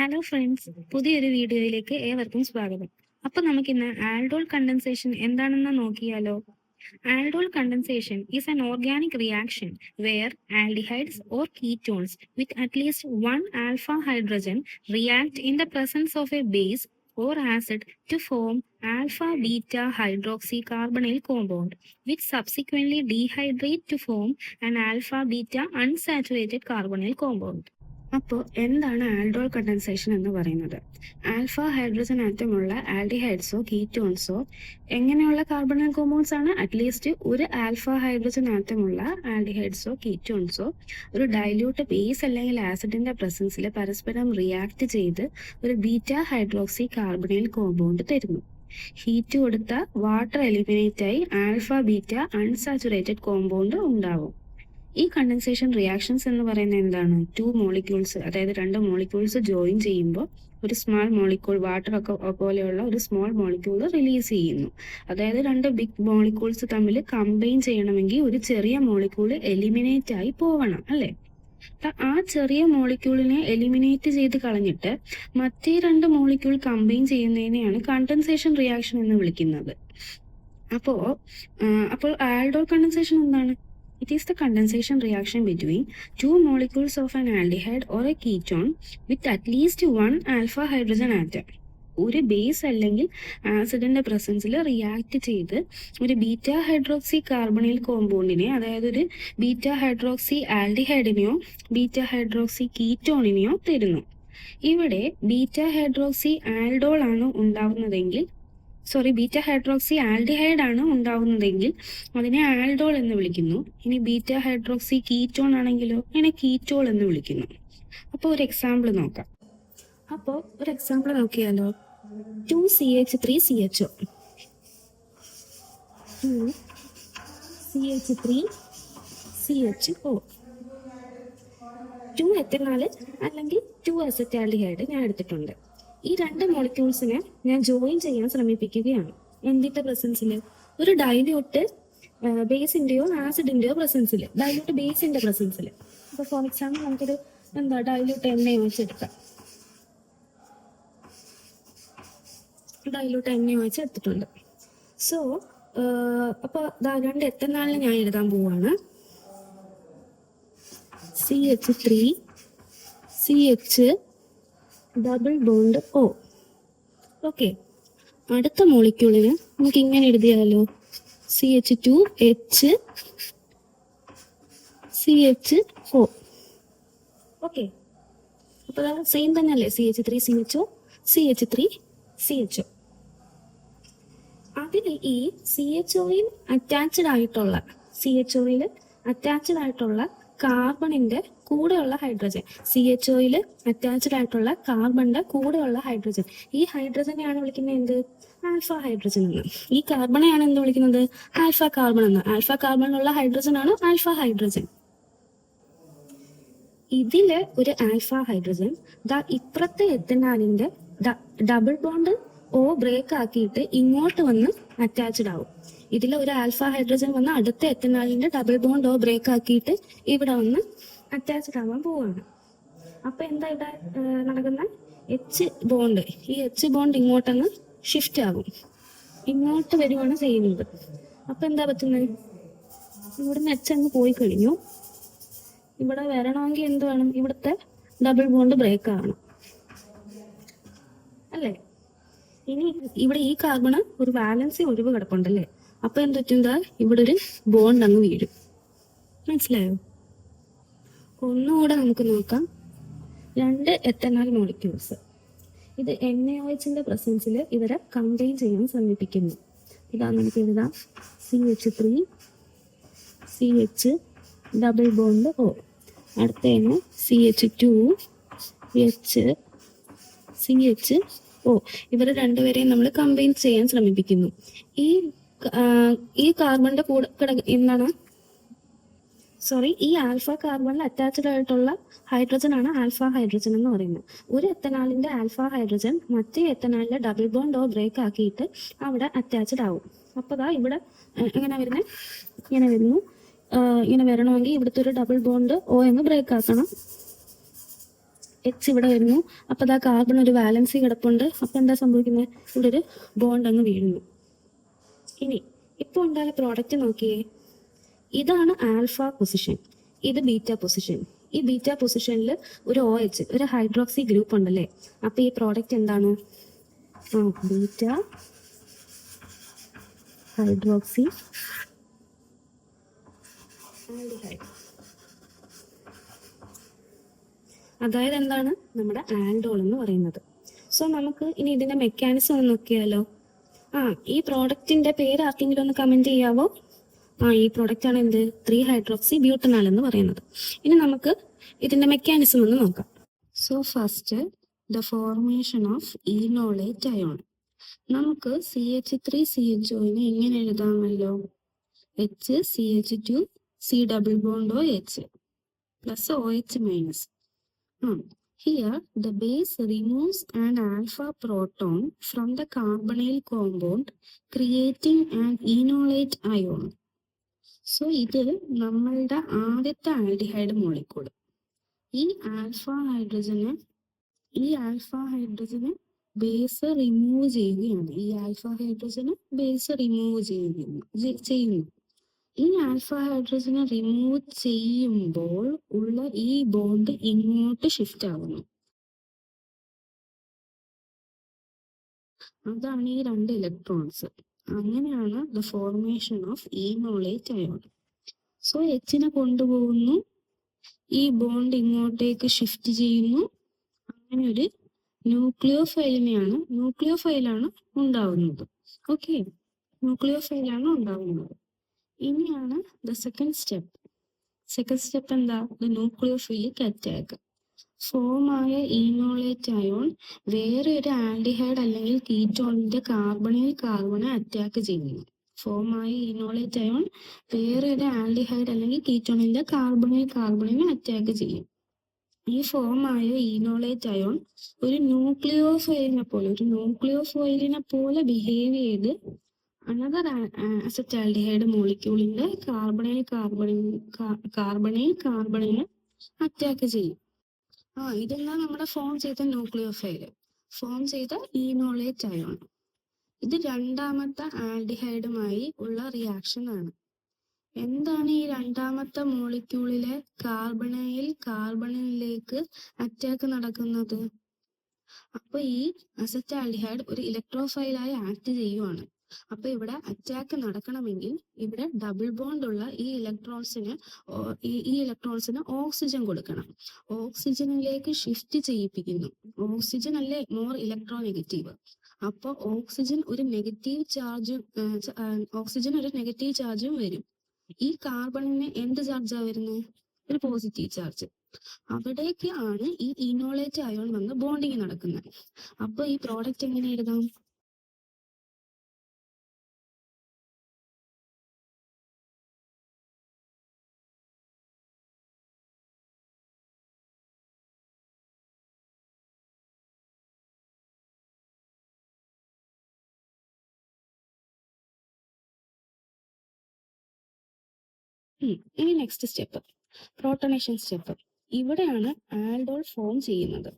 Hello friends, പുതിയൊരു വീഡിയോയിലേക്ക് ഏവർക്കും സ്വാഗതം. അപ്പോൾ നമുക്കിന്ന് ആൽഡോൾ കണ്ടൻസേഷൻ എന്താണെന്ന് നോക്കിയാലോ. Aldol condensation is an organic reaction where aldehydes or ketones with at least one alpha hydrogen react in the presence of a base or acid to form alpha beta hydroxycarbonyl compound, which subsequently dehydrate to form an alpha beta unsaturated carbonyl compound. അപ്പോൾ എന്താണ് aldol condensation എന്ന് പറയുന്നത്? Alpha hydrogen ആറ്റമുള്ള ആൽഡിഹൈഡ്സോ കീറ്റോൺസോ എങ്ങനെയുള്ള carbonyl compounds ആണ്? At least ഒരു alpha hydrogen ആറ്റമുള്ള ആൽഡിഹൈഡ്സോ കീറ്റോൺസോ ഒരു dilute base അല്ലെങ്കിൽ ആസിഡിന്റെ പ്രസൻസിൽ പരസ്പരം റിയാക്ട് ചെയ്ത് ഒരു ബീറ്റ ഹൈഡ്രോക്സി കാർബണൈൽ കോമ്പൗണ്ട് തരുന്നു. ഹീറ്റ് കൊടുത്ത വാട്ടർ എലിമിനേറ്റ് ആയി ആൽഫ ബീറ്റ അൺസാച്ചുറേറ്റഡ് കോമ്പൗണ്ട് ഉണ്ടാവും. ഈ കണ്ടൻസേഷൻ റിയാക്ഷൻസ് എന്ന് പറയുന്നത് എന്താണ്? ടു മോളിക്യൂൾസ്, അതായത് രണ്ട് മോളിക്യൂൾസ് ജോയിൻ ചെയ്യുമ്പോൾ ഒരു സ്മാൾ മോളിക്യൂൾ, വാട്ടർ ഒക്കെ പോലെയുള്ള ഒരു സ്മോൾ മോളിക്യൂൾ റിലീസ് ചെയ്യുന്നു. അതായത് രണ്ട് ബിഗ് മോളിക്യൂൾസ് തമ്മിൽ കമ്പൈൻ ചെയ്യണമെങ്കിൽ ഒരു ചെറിയ മോളിക്യൂൾ എലിമിനേറ്റ് ആയി പോവണം, അല്ലേ? ആ ചെറിയ മോളിക്യൂളിനെ എലിമിനേറ്റ് ചെയ്ത് കളഞ്ഞിട്ട് മറ്റേ രണ്ട് മോളിക്യൂൾ കമ്പൈൻ ചെയ്യുന്നതിനെയാണ് കണ്ടൻസേഷൻ റിയാക്ഷൻ എന്ന് വിളിക്കുന്നത്. അപ്പോൾ ആൽഡോൾ കണ്ടൻസേഷൻ എന്താണ്? It is the condensation reaction between two molecules of an aldehyde or a ketone with at least one alpha hydrogen atom. ഒരു ബേസ് അല്ലെങ്കിൽ ആസിഡിന്റെ പ്രസൻസിൽ റിയാക്ട് ചെയ്ത് ഒരു ബീറ്റ ഹൈഡ്രോക്സി കാർബണിൽ കോമ്പൗണ്ടിനെ, അതായത് ഒരു ബീറ്റ ഹൈഡ്രോക്സി ആൽഡിഹൈഡിനെയോ ബീറ്റ ഹൈഡ്രോക്സി കീറ്റോണിനെയോ തരുന്നു. ഇവിടെ beta hydroxy aldol ആണ് ഉണ്ടാവുന്നതെങ്കിൽ beta hydroxy aldehyde ആണ് ഉണ്ടാവുന്നതെങ്കിൽ അതിനെ ആൽഡോൾ എന്ന് വിളിക്കുന്നു. ഇനി ബീറ്റ ഹൈഡ്രോക്സി കീറ്റോൺ ആണെങ്കിലോ അതിനെ കീറ്റോൾ എന്ന് വിളിക്കുന്നു. അപ്പോൾ ഒരു എക്സാമ്പിൾ നോക്കിയാലോ. 2CH3CHO 2CH3CHO 2 എത്തനാൽ അല്ലെങ്കിൽ 2 അസറ്റാൽഡിഹൈഡ് ഞാൻ എടുത്തിട്ടുണ്ട്. ഈ രണ്ട് മോളിക്യൂൾസിനെ ഞാൻ ജോയിൻ ചെയ്യാൻ ശ്രമിപ്പിക്കുകയാണ്. എന്തിന്റെ പ്രസൻസിൽ? ഒരു ഡൈല്യൂട്ട് ബേസിന്റെയോ ആസിഡിന്റെയോ പ്രസൻസിൽ, ഡൈല്യൂട്ട് ബേസിന്റെ പ്രസൻസിൽ. അപ്പോൾ ഫോർ എക്സാമ്പിൾ നമുക്കൊരു ഡൈല്യൂട്ട് എണ്ണയോ വെച്ചെടുക്കാം. ഡൈല്യൂട്ട് എണ്ണയോ വെച്ചെടുത്തിട്ടുണ്ട്. സോ അപ്പോൾ രണ്ട് എത്തനാളിന് ഞാൻ എഴുതാൻ പോവാണ്. CH3CH double bond O. Okay, അടുത്ത മോളിക്യൂളിന് നമുക്ക് ഇങ്ങനെ എഴുതിയാലോ. CH2HCHO. ഓക്കെ, അപ്പോൾ സെയിം തന്നെ അല്ലേ? CH3CHO CH3CHO. അതിൽ ഈ CHOയിൽ അറ്റാച്ച്ഡ് ആയിട്ടുള്ള കാർബണിന്റെ കൂടെയുള്ള ഹൈഡ്രജൻ, CHOയിൽ അറ്റാച്ച്ഡ് ആയിട്ടുള്ള കാർബണിന്റെ കൂടെയുള്ള ഹൈഡ്രജൻ, ഈ ഹൈഡ്രജനെയാണ് വിളിക്കുന്നത് എന്ത്? ആൽഫ ഹൈഡ്രജൻ എന്ന്. ഈ കാർബണെയാണ് എന്ത് വിളിക്കുന്നത്? ആൽഫ കാർബൺ എന്ന്. ആൽഫ കാർബണിലുള്ള ഹൈഡ്രജൻ ആണ് ആൽഫ ഹൈഡ്രജൻ. ഇതില് ഒരു ആൽഫ ഹൈഡ്രജൻ ഇപ്പുറത്തെ എത്തനാലിന്റെ ഡബിൾ ബോണ്ട് O ബ്രേക്ക് ആക്കിയിട്ട് ഇങ്ങോട്ട് വന്ന് അറ്റാച്ച്ഡ് ആവും. ഇതിൽ ഒരു ആൽഫ ഹൈഡ്രജൻ വന്ന് അടുത്ത എത്തനാലിന്റെ ഡബിൾ ബോണ്ട് O ബ്രേക്ക് ആക്കിയിട്ട് ഇവിടെ വന്ന് അറ്റാച്ച്ഡ് ആവാൻ പോവാണ്. അപ്പൊ എന്താ ഇവിടെ നടക്കുന്ന? H ബോണ്ട്, ഈ H ബോണ്ട് ഇങ്ങോട്ടങ്ങ് ഷിഫ്റ്റ് ആകും, ഇങ്ങോട്ട് വരുവാണ് ചെയ്യുന്നത്. അപ്പൊ എന്താ പറ്റുന്നത്? ഇവിടുന്ന് H അങ്ങ് പോയി കഴിഞ്ഞു. ഇവിടെ വരണമെങ്കിൽ എന്ത് വേണം? ഇവിടുത്തെ ഡബിൾ ബോണ്ട് ബ്രേക്ക് ആവണം, അല്ലേ? ഇനി ഇവിടെ ഈ കാർബണ് ഒരു വാലൻസി ഒഴിവ് കിടപ്പുണ്ടല്ലേ. അപ്പൊ എന്ത് പറ്റുന്നതാ? ഇവിടെ ഒരു ബോണ്ട് അങ്ങ് വീഴും. മനസ്സിലായോ? ഒന്നുകൂടെ നമുക്ക് നോക്കാം. രണ്ട് എത്തനാൽ മോളിക്യൂൾസ്, ഇത് NaOHന്റെ പ്രസൻസിൽ ഇവരെ കമ്പൈൻ ചെയ്യാൻ ശ്രമിപ്പിക്കുന്നു. ഇതാ നമുക്ക് എഴുതാം. CH3CH double bond O. അടുത്തതിന് CH2HCHO. ഇവരെ രണ്ടുപേരെയും നമ്മൾ കമ്പൈൻ ചെയ്യാൻ ശ്രമിപ്പിക്കുന്നു. ഈ കാർബണിന്റെ കൂടെ ഈ ആൽഫ കാർബണിൽ അറ്റാച്ച്ഡ് ആയിട്ടുള്ള ഹൈഡ്രജൻ ആണ് ആൽഫ ഹൈഡ്രജൻ എന്ന് പറയുന്നത്. ഒരു എത്തനാലിന്റെ ആൽഫ ഹൈഡ്രജൻ മറ്റേ എത്തനാലിന്റെ ഡബിൾ ബോണ്ട് O ബ്രേക്ക് ആക്കിയിട്ട് അവിടെ അറ്റാച്ച്ഡ് ആവും. അപ്പോൾ ഇവിടെ എങ്ങനെ വരുന്നത്? ഇങ്ങനെ വരണമെങ്കിൽ ഇവിടുത്തെ ഒരു ഡബിൾ ബോണ്ട് O എന്ന് ബ്രേക്ക് ആക്കണം. എച്ച് ഇവിടെ വരുന്നു. അപ്പൊ അതാ കാർബൺ ഒരു വാലൻസി കിടപ്പുണ്ട്. അപ്പൊ എന്താ സംഭവിക്കുന്നത്? ഇവിടെ ഒരു ബോണ്ട് അങ്ങ് വീഴുന്നു. ഇനി ഇപ്പൊ ഉണ്ടായ പ്രോഡക്റ്റ് നോക്കിയേ. ഇതാണ് ആൽഫ പൊസിഷൻ, ഇത് ബീറ്റ പൊസിഷൻ. ഈ ബീറ്റ പൊസിഷനിൽ ഒരു OH, ഒരു ഹൈഡ്രോക്സി ഗ്രൂപ്പ് ഉണ്ടല്ലേ. അപ്പൊ ഈ പ്രോഡക്റ്റ് എന്താണ്? Beta hydroxy aldehyde. അതായത് എന്താണ്? നമ്മുടെ ആൽഡോൾ എന്ന് പറയുന്നത്. സോ നമുക്ക് ഇനി ഇതിന്റെ മെക്കാനിസം ഒന്ന് നോക്കിയാലോ. ഈ പ്രോഡക്റ്റിന്റെ പേര് ആർക്കെങ്കിലും ഒന്ന് കമന്റ് ചെയ്യാവോ? ഈ പ്രോഡക്റ്റ് ആണ് എന്ത്? 3-ഹൈഡ്രോക്സി ബ്യൂട്ടനാൽ എന്ന് പറയുന്നത്. ഇനി നമുക്ക് ഇതിന്റെ മെക്കാനിസം ഒന്ന് നോക്കാം. So first, the formation of enolate ion. നമുക്ക് CH3CHO എങ്ങനെ എഴുതാമല്ലോ? HCH2 C double bond OH plus OH minus. Here, the base removes an alpha proton from the carbonyl compound, creating an enolate ion. So ഇത് നമ്മളുടെ ആദ്യത്തെ aldehyde molecule. ഈ alpha ഹൈഡ്രജന് base remove ചെയ്യുകയാണ്. ചെയ്യുന്നു. ഈ ആൽഫ ഹൈഡ്രജനെ റിമൂവ് ചെയ്യുമ്പോൾ ഉള്ള ഈ ബോണ്ട് ഇങ്ങോട്ട് ഷിഫ്റ്റ് ആവുന്നു. അതാണ് ഈ 2 ഇലക്ട്രോൺസ്. അങ്ങനെയാണ് the formation of enolate ion. So എച്ചിനെ കൊണ്ടുപോകുന്നു, ഈ ബോണ്ട് ഇങ്ങോട്ടേക്ക് ഷിഫ്റ്റ് ചെയ്യുന്നു. അങ്ങനെ ഒരു ന്യൂക്ലിയോഫൈലാണ് ഉണ്ടാവുന്നത്. ഓക്കെ, ന്യൂക്ലിയോഫൈലാണ് ഉണ്ടാവുന്നത്. ഇനിയാണ് ദ സെക്കൻഡ് സ്റ്റെപ്പ് എന്താ? The nucleophilic attack. ഫോം ആയ ഈനോളേറ്റ് അയോൺ വേറെ ഒരു ആൽഡിഹൈഡ് അല്ലെങ്കിൽ കീറ്റോണിന്റെ കാർബണെ അറ്റാക്ക് ചെയ്യുന്നു. കാർബണിനെ അറ്റാക്ക് ചെയ്യും. ഈ ഫോം ആയ ഈനോളേറ്റ് അയോൺ ഒരു ന്യൂക്ലിയോഫോയിലിനെ പോലെ ബിഹേവ് ചെയ്ത് അനദർ അസറ്റാൽഡിഹൈഡ് മോളിക്യൂളിന്റെ കാർബണിനെ അറ്റാക്ക് ചെയ്യും. ഇതെല്ലാം നമ്മുടെ ഫോം ചെയ്ത ഈനോളേറ്റ് അയോൺ. ഇത് രണ്ടാമത്തെ ആൽഡിഹൈഡുമായി ഉള്ള റിയാക്ഷൻ ആണ്. എന്താണ് ഈ രണ്ടാമത്തെ മോളിക്യൂളിലെ കാർബണിലേക്ക് അറ്റാക്ക് നടക്കുന്നത്? അപ്പൊ ഈ അസറ്റാൽഡിഹൈഡ് ഒരു ഇലക്ട്രോഫൈലായി ആക്ട് ചെയ്യുവാണ്. അപ്പൊ ഇവിടെ അറ്റാക്ക് നടക്കണമെങ്കിൽ ഇവിടെ ഡബിൾ ബോണ്ട് ഉള്ള ഈ ഇലക്ട്രോൺസിന് ഓക്സിജൻ കൊടുക്കണം. ഓക്സിജനിലേക്ക് ഷിഫ്റ്റ് ചെയ്യിപ്പിക്കുന്നു. ഓക്സിജൻ അല്ലേ മോർ ഇലക്ട്രോനെഗറ്റീവ്. അപ്പോൾ ഓക്സിജൻ ഒരു നെഗറ്റീവ് ചാർജും വരും. ഈ കാർബണിന് എന്ത് ചാർജാ വരുന്നത്? ഒരു പോസിറ്റീവ് ചാർജ്. അവിടേക്ക് ആണ് ഈ ഈനോളേറ്റ് അയോൺ വന്ന് ബോണ്ടിങ് നടക്കുന്നത്. അപ്പൊ ഈ പ്രോഡക്റ്റ് എങ്ങനെ എഴുതാം? ഇനി നെക്സ്റ്റ് സ്റ്റെപ്പ്, പ്രോട്ടോണേഷൻ സ്റ്റെപ്പ്. ഇവിടെയാണ് ആൽഡോൾ ഫോം ചെയ്യുന്നത്.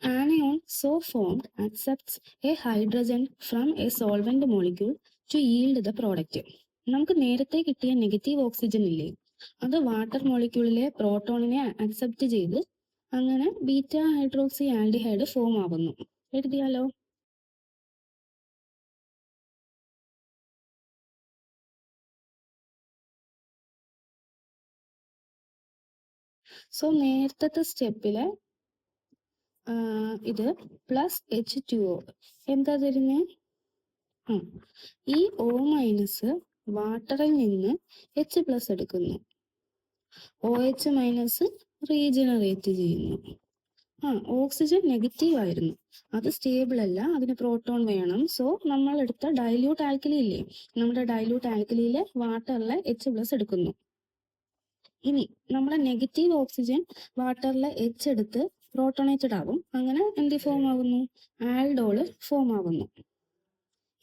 Anion so formed accepts a hydrogen from a solvent molecule to yield the product. നമുക്ക് നേരത്തെ കിട്ടിയ നെഗറ്റീവ് ഓക്സിജൻ ഇല്ലേ, അത് വാട്ടർ മോളിക്യൂളിലെ പ്രോട്ടോണിനെ അക്സെപ്റ്റ് ചെയ്ത് അങ്ങനെ ബീറ്റ ഹൈഡ്രോക്സി ആൽഡിഹൈഡ് ഫോം ആവുന്നു. എഴുതിയാലോ? സോ നേരത്തെ സ്റ്റെപ്പില് ഇത് പ്ലസ് H2O എന്താ തരുന്നേ? ഈ O- വാട്ടറിൽ നിന്ന് H+ എടുക്കുന്നു. OH- റീജനറേറ്റ് ചെയ്യുന്നു. ഓക്സിജൻ നെഗറ്റീവ് ആയിരുന്നു, അത് സ്റ്റേബിൾ അല്ല, അതിന് പ്രോട്ടോൺ വേണം. സോ നമ്മൾ എടുത്ത ഡൈല്യൂട്ട് ആൽക്കലി ഇല്ലേ, നമ്മുടെ ഡൈല്യൂട്ട് ആൽക്കലിയിലെ വാട്ടറിലെ H+ എടുക്കുന്നു. ഇനി നമ്മുടെ നെഗറ്റീവ് ഓക്സിജൻ വാട്ടറിലെ H എടുത്ത് പ്രോട്ടോണേറ്റഡ് ആവും. അങ്ങനെ എന്ത് ഫോം ആവുന്നു? ആൽഡോള് ഫോം ആവുന്നു.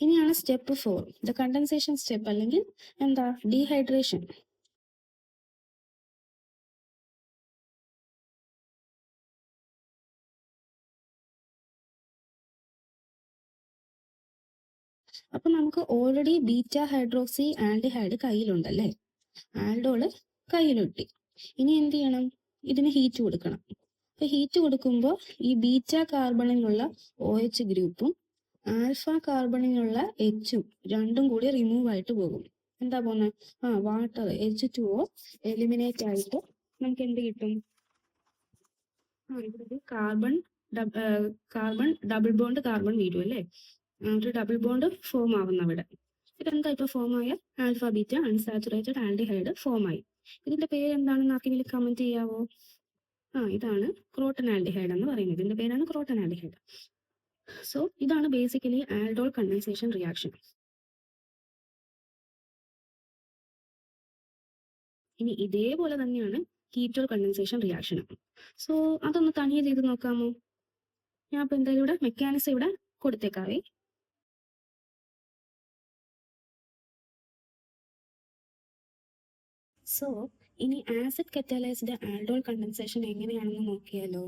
ഇനിയാണ് സ്റ്റെപ്പ് 4, ദ കണ്ടൻസേഷൻ സ്റ്റെപ്പ്, അല്ലെങ്കിൽ എന്താ, ഡീഹൈഡ്രേഷൻ. അപ്പൊ നമുക്ക് ഓൾറെഡി ബീറ്റ ഹൈഡ്രോക്സി ആൽഡിഹൈഡ് കയ്യിലുണ്ടല്ലേ, ആൽഡോള് കയ്യിലൊട്ടി. ഇനി എന്ത് ചെയ്യണം? ഇതിന് ഹീറ്റ് കൊടുക്കണം. അപ്പൊ ഹീറ്റ് കൊടുക്കുമ്പോൾ ഈ ബീറ്റ കാർബണിലുള്ള OH ഗ്രൂപ്പും ആൽഫ കാർബണിനുള്ള എച്ചും രണ്ടും കൂടി റിമൂവ് ആയിട്ട് പോകും. എന്താ പോകുന്നത്? വാട്ടർ H2O എലിമിനേറ്റ് ആയിട്ട് നമുക്ക് എന്ത് കിട്ടും? ഇവിടെ കാർബൺ ഡബിൾ ബോണ്ട് കാർബൺ വീഴും അല്ലേ, ഒരു ഡബിൾ ബോണ്ട് ഫോം ആവുന്ന അവിടെ. ഇതെന്താ ഇപ്പൊ ഫോം ആയ? Alpha beta unsaturated aldehyde form ആയി. ഇതിന്റെ പേര് എന്താണെന്ന് ആർക്കെങ്കിലും കമന്റ് ചെയ്യാവോ? ഇതാണ് ക്രോട്ടൺ ആൽഡിഹൈഡ് എന്ന് പറയുന്നത്. ഇതിന്റെ പേരാണ് ക്രോട്ടൺ ആൽഡിഹൈഡ്. സോ ഇതാണ് ബേസിക്കലി ആൽഡോൾ കണ്ടൻസേഷൻ റിയാക്ഷൻ. ഇനി ഇതേപോലെ തന്നെയാണ് കീറ്റോൾ കണ്ടൻസേഷൻ റിയാക്ഷനും. സോ അതൊന്ന് തനിയെ ചെയ്ത് നോക്കാമോ? ഞാൻ ഇപ്പൊ എന്തായാലും ഇവിടെ മെക്കാനിസം ഇവിടെ കൊടുത്തേക്കാവേ. സോ ഇനി ആസിഡ് കറ്റാലൈസ്ഡ് ആൽഡോൾ കണ്ടൻസേഷൻ എങ്ങനെയാണെന്ന് നോക്കിയാലോ.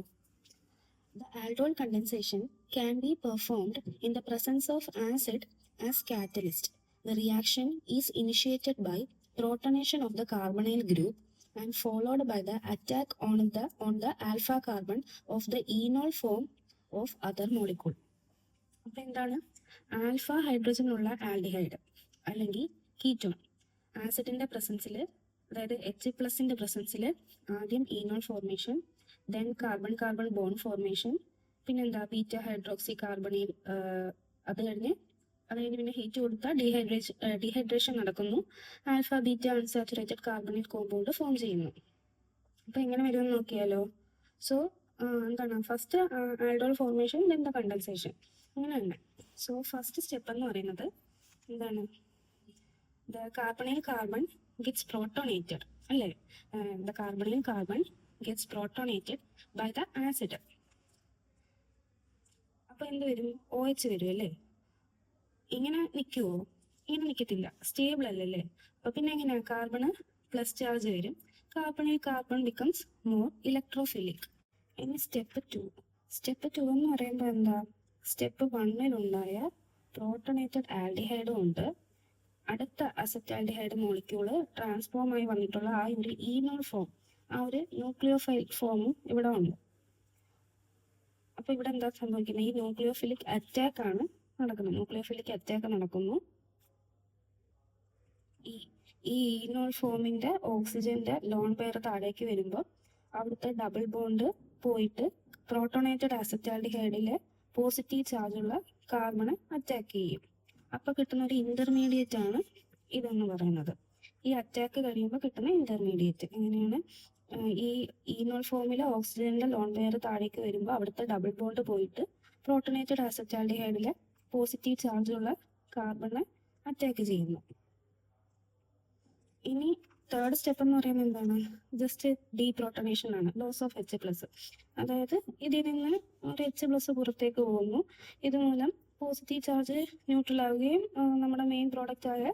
The aldol condensation can be performed in the presence of acid as catalyst. The reaction is initiated by protonation of the carbonyl group and followed by the attack on the alpha carbon of the enol form of other molecule. അപ്പൊ എന്താണ്? Alpha hydrogen ഉള്ള aldehyde അല്ലെങ്കിൽ ketone ആസിഡിന്റെ പ്രസൻസിൽ, അതായത് H+ന്റെ പ്രസൻസിൽ ആദ്യം enol formation, then carbon carbon bond formation, പിന്നെന്താ ബീറ്റ ഹൈഡ്രോക്സി കാർബണിൽ, അത് കഴിഞ്ഞ് പിന്നെ ഹീറ്റ് കൊടുത്താൽ ഡീഹൈഡ്രേഷൻ നടക്കുന്നു, alpha beta unsaturated carbonyl compound form ചെയ്യുന്നു. അപ്പൊ എങ്ങനെ വരുമെന്ന് നോക്കിയാലോ. സോ എന്താണ്? First aldol formation, then the condensation, അങ്ങനെ തന്നെ. സോ ഫസ്റ്റ് സ്റ്റെപ്പ് എന്ന് പറയുന്നത് എന്താണ്? The carbonyl carbon gets protonated അല്ലേ, the carbonyl carbon gets protonated by the acid. അപ്പൊ എന്ത് വരും? OH വരും അല്ലേ. ഇങ്ങനെ നിൽക്കുവോ? ഇങ്ങനെ നിൽക്കത്തില്ല, സ്റ്റേബിൾ അല്ലല്ലേ. അപ്പൊ പിന്നെ എങ്ങനെയാ? കാർബണ് പ്ലസ് ചാർജ് വരും, കാർബണിൽ കാർബൺ ബിക്കംസ് മോർ ഇലക്ട്രോഫിലിക്. ഇനി സ്റ്റെപ്പ് 2 എന്ന് പറയുമ്പോൾ എന്താ? സ്റ്റെപ്പ് 1-ലുണ്ടായ പ്രോട്ടോണേറ്റഡ് ആൽഡിഹൈഡും ഉണ്ട്, അടുത്ത അസറ്റാൽഡിഹൈഡ് മോളിക്യൂള് ട്രാൻസ്ഫോം ആയി വന്നിട്ടുള്ള ആ ഒരു ഈനോൾ ഫോം, ആ ഒരു ന്യൂക്ലിയോഫൈലിക് ഫോമും ഇവിടെ ഉണ്ട്. അപ്പൊ ഇവിടെ എന്താ സംഭവിക്കുന്നത്? ഈ ന്യൂക്ലിയോഫിലിക് അറ്റാക്ക് ആണ് നടക്കുന്നത്. ന്യൂക്ലിയോഫിലിക് അറ്റാക്ക് നടക്കുന്നു. ഈ ഈനോൾ ഫോമിന്റെ ഓക്സിജന്റെ ലോൺ പെയർ താഴേക്ക് വരുമ്പോൾ അവിടുത്തെ ഡബിൾ ബോണ്ട് പോയിട്ട് പ്രോട്ടോണേറ്റഡ് അസറ്റാൽഡിഹൈഡിലെ പോസിറ്റീവ് ചാർജുള്ള കാർബണ് അറ്റാക്ക് ചെയ്യും. അപ്പൊ കിട്ടുന്ന ഒരു ഇന്റർമീഡിയറ്റ് ആണ് ഇതെന്ന് പറയുന്നത്. ഈ അറ്റാക്ക് കഴിയുമ്പോൾ കിട്ടുന്ന ഇന്റർമീഡിയറ്റ് എങ്ങനെയാണ്? ഈ ഈനോൾ ഫോമിലെ ഓക്സിജന്റെ ലോൺ പെയർ താഴേക്ക് വരുമ്പോൾ അവിടുത്തെ ഡബിൾ ബോണ്ട് പോയിട്ട് പ്രോട്ടോണേറ്റഡ് അസറ്റാൽഡിഹൈഡിലെ പോസിറ്റീവ് ചാർജുള്ള കാർബണ് അറ്റാക്ക് ചെയ്യുന്നു. ഇനി തേർഡ് സ്റ്റെപ്പ് എന്ന് പറയുന്നത് എന്താണ്? ജസ്റ്റ് ഡീപ്രോട്ടോണേഷൻ ആണ്, ലോസ് ഓഫ് H+. അതായത് ഇതിൽ നിന്ന് ഒരു H+ പുറത്തേക്ക് പോകുന്നു. ഇതുമൂലം പോസിറ്റീവ് ചാർജ് ന്യൂട്രൽ ആവുകയും നമ്മുടെ മെയിൻ പ്രോഡക്റ്റ് ആയ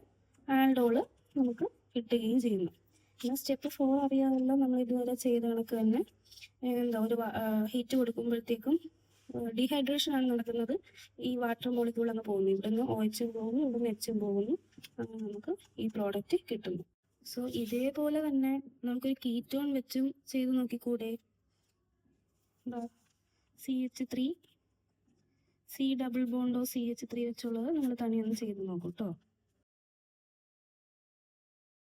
ആൽഡോള് നമുക്ക് കിട്ടുകയും ചെയ്യുന്നു. പിന്നെ സ്റ്റെപ്പ് 4 അറിയാമല്ലോ, നമ്മൾ ഇതുവരെ ചെയ്ത കണക്ക് തന്നെ എന്താ, ഒരു ഹീറ്റ് കൊടുക്കുമ്പോഴത്തേക്കും ഡീഹൈഡ്രേഷൻ ആണ് നടക്കുന്നത്. ഈ വാട്ടർ മോളിക്യൂൾ അങ്ങ് പോകുന്നു, ഇവിടുന്ന് OH പോകുന്നു, ഇവിടുന്ന് H പോകുന്നു, അങ്ങനെ നമുക്ക് ഈ പ്രോഡക്റ്റ് കിട്ടുന്നു. സോ ഇതേപോലെ തന്നെ നമുക്കൊരു കീറ്റോൺ വെച്ചും ചെയ്ത് നോക്കിക്കൂടെ? CH3 C ഡബിൾ ബോണ്ടോ CH3 വെച്ചുള്ളത് നമ്മൾ തനിയൊന്ന് ചെയ്ത് നോക്കും കേട്ടോ.